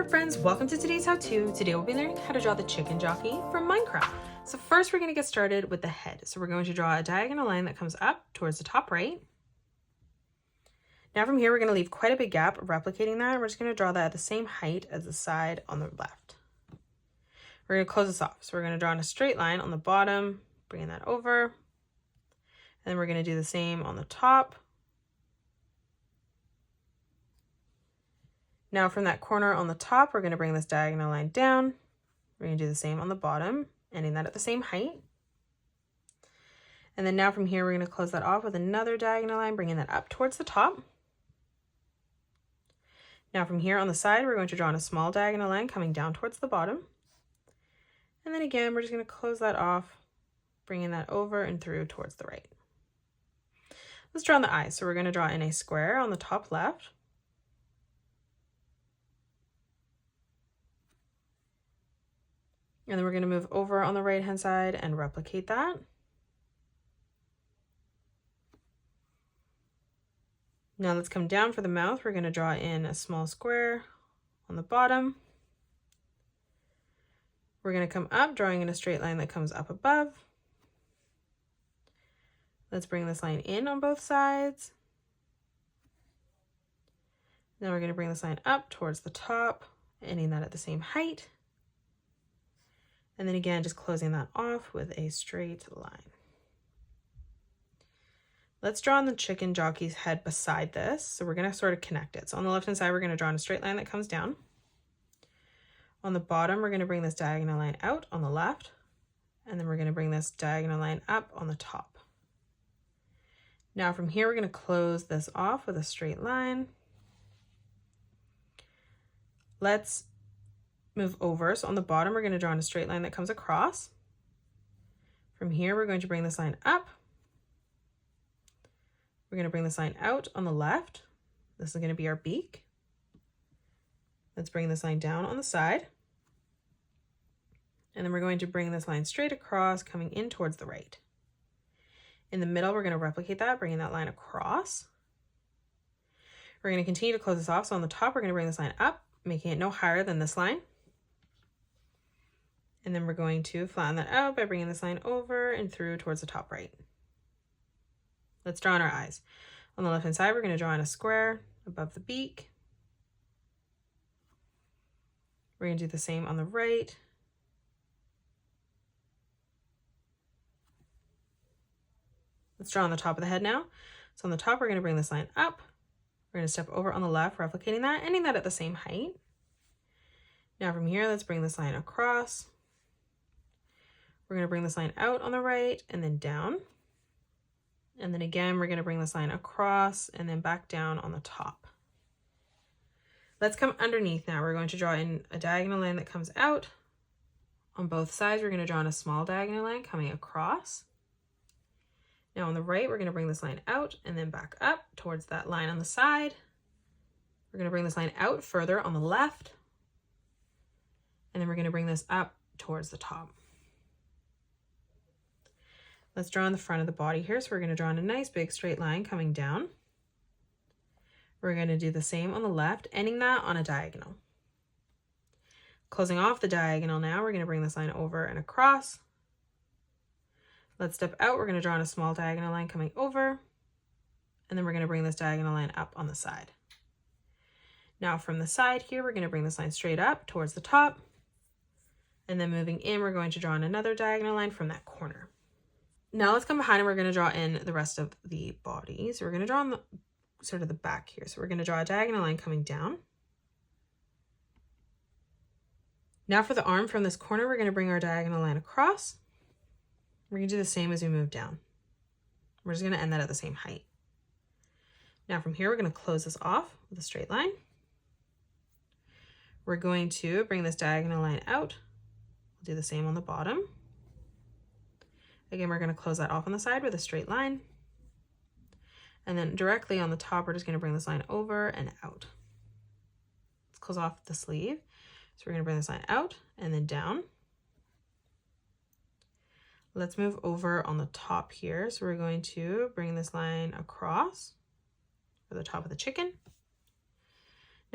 friends, welcome to today's how-to. Today we'll be learning how to draw the chicken jockey from Minecraft. So first we're going to get started with the head. So we're going to draw a diagonal line that comes up towards the top right. Now from here we're going to leave quite a big gap, replicating that. We're just going to draw that at the same height as the side on the left. We're going to close this off. So we're going to draw in a straight line on the bottom, bringing that over. And then we're going to do the same on the top. Now from that corner on the top, we're going to bring this diagonal line down. We're going to do the same on the bottom, ending that at the same height. And then now from here, we're going to close that off with another diagonal line, bringing that up towards the top. Now from here on the side, we're going to draw in a small diagonal line coming down towards the bottom. And then again, we're just going to close that off, bringing that over and through towards the right. Let's draw in the eyes. So we're going to draw in a square on the top left. And then we're going to move over on the right hand side and replicate that. Now let's come down for the mouth. We're going to draw in a small square on the bottom. We're going to come up, drawing in a straight line that comes up above. Let's bring this line in on both sides. Now we're going to bring this line up towards the top, ending that at the same height. And then again, just closing that off with a straight line. Let's draw on the chicken jockey's head beside this. So we're going to sort of connect it. So on the left-hand side, we're going to draw in a straight line that comes down. On the bottom, we're going to bring this diagonal line out on the left. And then we're going to bring this diagonal line up on the top. Now from here, we're going to close this off with a straight line. Let's move over. So on the bottom, we're going to draw in a straight line that comes across. From here, we're going to bring this line up. We're going to bring this line out on the left. This is going to be our beak. Let's bring this line down on the side. And then we're going to bring this line straight across, coming in towards the right. In the middle, we're going to replicate that, bringing that line across. We're going to continue to close this off. So on the top, we're going to bring this line up, making it no higher than this line. And then we're going to flatten that out by bringing this line over and through towards the top right. Let's draw in our eyes. On the left-hand side, we're going to draw in a square above the beak. We're going to do the same on the right. Let's draw on the top of the head now. So on the top, we're going to bring this line up. We're going to step over on the left, replicating that, ending that at the same height. Now from here, let's bring this line across. We're going to bring this line out on the right and then down. And then again, we're going to bring this line across and then back down on the top. Let's come underneath now. We're going to draw in a diagonal line that comes out. On both sides, we're going to draw in a small diagonal line coming across. Now on the right, we're going to bring this line out and then back up towards that line on the side. We're going to bring this line out further on the left. And then we're going to bring this up towards the top. Let's draw in the front of the body here. So we're going to draw in a nice big straight line coming down. We're going to do the same on the left, ending that on a diagonal. Closing off the diagonal now, we're going to bring this line over and across. Let's step out. We're going to draw in a small diagonal line coming over. And then we're going to bring this diagonal line up on the side. Now from the side here, we're going to bring this line straight up towards the top. And then moving in, we're going to draw in another diagonal line from that corner. Now let's come behind and we're going to draw in the rest of the body. So we're going to draw on the sort of the back here. So we're going to draw a diagonal line coming down. Now for the arm from this corner, we're going to bring our diagonal line across. We're going to do the same as we move down. We're just going to end that at the same height. Now from here, we're going to close this off with a straight line. We're going to bring this diagonal line out. We'll do the same on the bottom. Again, we're going to close that off on the side with a straight line. And then directly on the top, we're just going to bring this line over and out. Let's close off the sleeve. So we're going to bring this line out and then down. Let's move over on the top here. So we're going to bring this line across for the top of the chicken.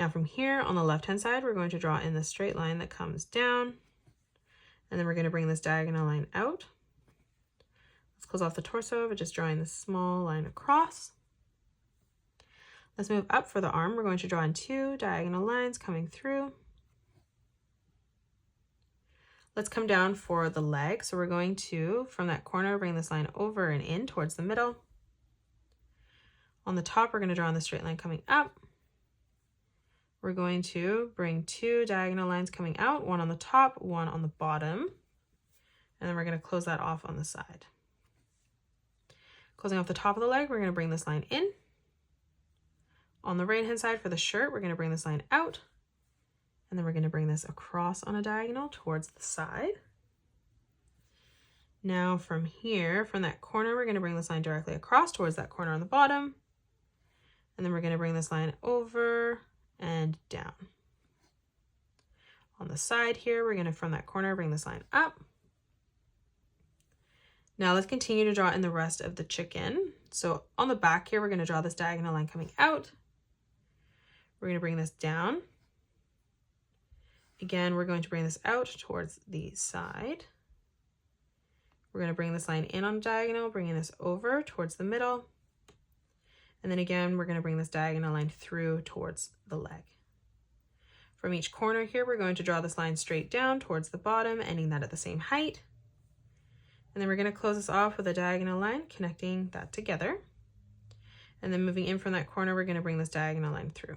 Now from here on the left-hand side, we're going to draw in the straight line that comes down, and then we're going to bring this diagonal line out. Let's close off the torso by just drawing this small line across. Let's move up for the arm. We're going to draw in 2 diagonal lines coming through. Let's come down for the leg. So we're going to, from that corner, bring this line over and in towards the middle. On the top, we're going to draw in the straight line coming up. We're going to bring 2 diagonal lines coming out, one on the top, one on the bottom. And then we're going to close that off on the side. Closing off the top of the leg, we're going to bring this line in. On the right-hand side for the shirt, we're going to bring this line out. And then we're going to bring this across on a diagonal towards the side. Now from here, from that corner, we're going to bring this line directly across towards that corner on the bottom. And then we're going to bring this line over and down. On the side here, we're going to, from that corner, bring this line up. Now let's continue to draw in the rest of the chicken. So on the back here, we're going to draw this diagonal line coming out. We're going to bring this down. Again, we're going to bring this out towards the side. We're going to bring this line in on diagonal, bringing this over towards the middle. And then again, we're going to bring this diagonal line through towards the leg. From each corner here, we're going to draw this line straight down towards the bottom, ending that at the same height. And then we're going to close this off with a diagonal line, connecting that together. And then moving in from that corner, we're going to bring this diagonal line through.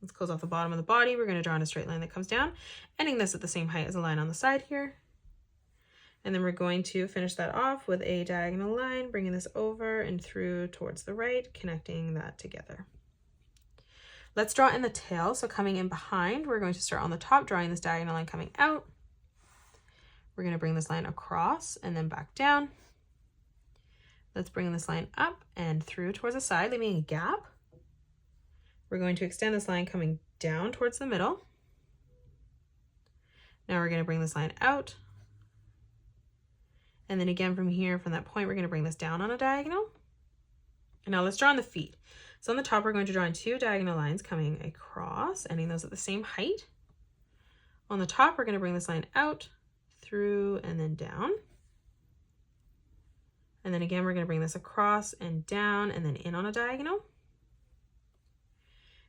Let's close off the bottom of the body. We're going to draw in a straight line that comes down, ending this at the same height as the line on the side here. And then we're going to finish that off with a diagonal line, bringing this over and through towards the right, connecting that together. Let's draw in the tail. So coming in behind, we're going to start on the top, drawing this diagonal line coming out. We're going to bring this line across and then back down. Let's bring this line up and through towards the side, leaving a gap. We're going to extend this line coming down towards the middle. Now we're going to bring this line out. And then again from here, from that point, we're going to bring this down on a diagonal. And now let's draw on the feet. So on the top, we're going to draw in 2 diagonal lines coming across, ending those at the same height. On the top, we're going to bring this line out, through, and then down. And then again, we're going to bring this across and down and then in on a diagonal.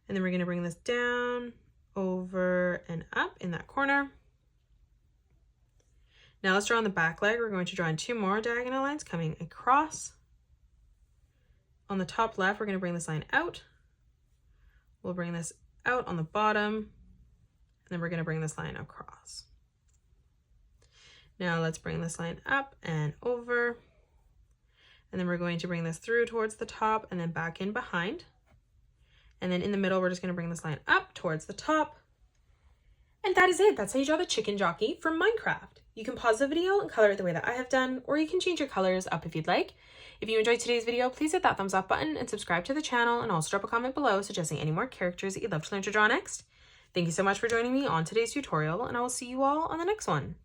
And then we're going to bring this down, over, and up in that corner. Now let's draw on the back leg. We're going to draw in 2 more diagonal lines coming across. On the top left, we're going to bring this line out. We'll bring this out on the bottom, and then we're going to bring this line across. Now let's bring this line up and over, and then we're going to bring this through towards the top and then back in behind. And then in the middle, we're just going to bring this line up towards the top. And that is it. That's how you draw the chicken jockey from Minecraft. You can pause the video and color it the way that I have done, or you can change your colors up if you'd like. If you enjoyed today's video, please hit that thumbs up button and subscribe to the channel, and also drop a comment below suggesting any more characters that you'd love to learn to draw next. Thank you so much for joining me on today's tutorial, and I will see you all on the next one.